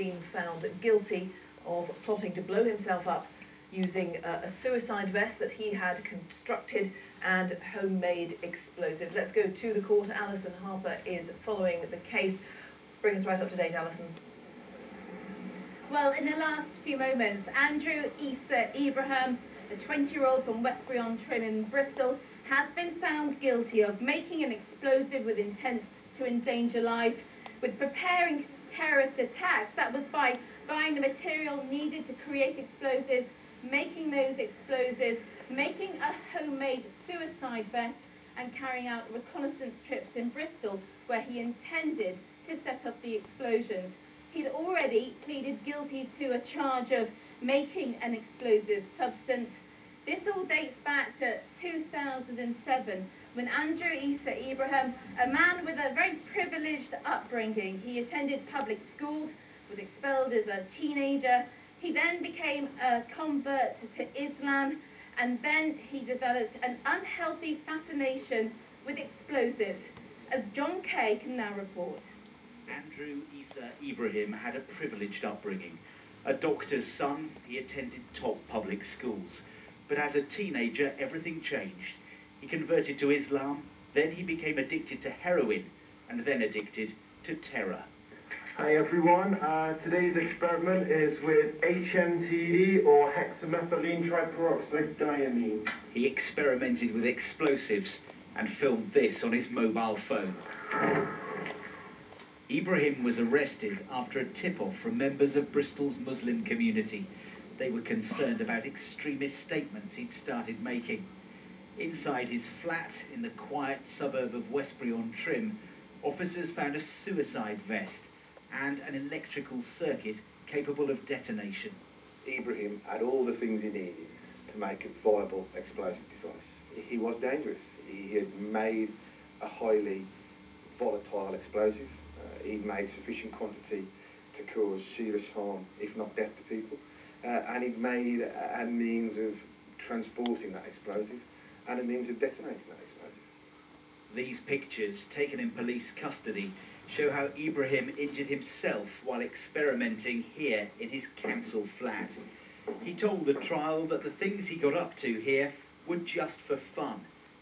been found guilty of plotting to blow himself up using a suicide vest that he had constructed and homemade explosive. Let's go to the court. Alison Harper is following the case. Bring us right up to date, Alison. Well, in the last few moments, Andrew Issa Ibrahim, a 20-year-old from Westbury-on-Trim in Bristol, has been found guilty of making an explosive with intent to endanger life, with preparing terrorist attacks. That was by buying the material needed to create explosives, making those explosives, making a homemade suicide vest, and carrying out reconnaissance trips in Bristol where he intended to set up the explosions. He'd already pleaded guilty to a charge of making an explosive substance. This all dates back to 2007, when Andrew Issa Ibrahim, a man with a very privileged upbringing, he attended public schools, was expelled as a teenager. He then became a convert to Islam, and then he developed an unhealthy fascination with explosives, as John Kay can now report. Andrew Issa Ibrahim had a privileged upbringing. A doctor's son, he attended top public schools. But as a teenager, everything changed. He converted to Islam, then he became addicted to heroin, and then addicted to terror. Hi everyone, today's experiment is with HMTD or hexamethylene triperoxide diamine. He experimented with explosives and filmed this on his mobile phone. Ibrahim was arrested after a tip-off from members of Bristol's Muslim community. They were concerned about extremist statements he'd started making. Inside his flat in the quiet suburb of Westbury-on-Trim, officers found a suicide vest and an electrical circuit capable of detonation. Ibrahim had all the things he needed to make a viable explosive device. He was dangerous. He had made a highly volatile explosive. He made sufficient quantity to cause serious harm, if not death, to people. And he'd made a means of transporting that explosive and a means of detonating that explosive. These pictures, taken in police custody, show how Ibrahim injured himself while experimenting here in his council flat. He told the trial that the things he got up to here were just for fun,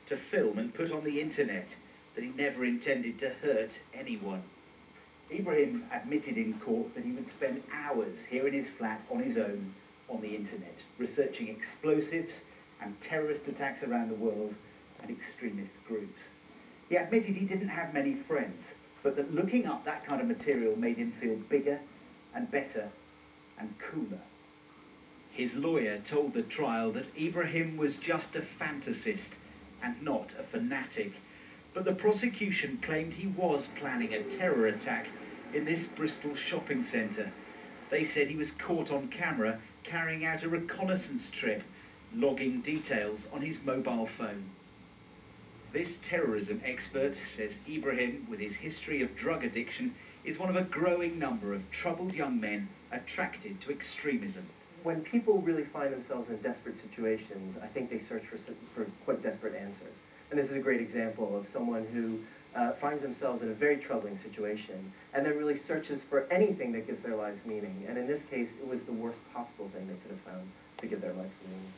to film and put on the internet, that he never intended to hurt anyone. Ibrahim admitted in court that he would spend hours here in his flat on his own on the internet, researching explosives and terrorist attacks around the world and extremist groups. He admitted he didn't have many friends, but that looking up that kind of material made him feel bigger and better and cooler. His lawyer told the trial that Ibrahim was just a fantasist and not a fanatic, but the prosecution claimed he was planning a terror attack in this Bristol shopping centre. They said he was caught on camera carrying out a reconnaissance trip, logging details on his mobile phone. This terrorism expert says Ibrahim, with his history of drug addiction, is one of a growing number of troubled young men attracted to extremism. When people really find themselves in desperate situations, I think they search for quite desperate answers. And this is a great example of someone who finds themselves in a very troubling situation and then really searches for anything that gives their lives meaning. And in this case, it was the worst possible thing they could have found to give their lives meaning.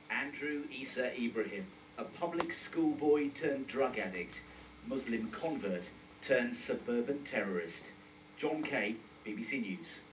Andrew Issa Ibrahim, a public schoolboy turned drug addict, Muslim convert turned suburban terrorist. John Kay, BBC News.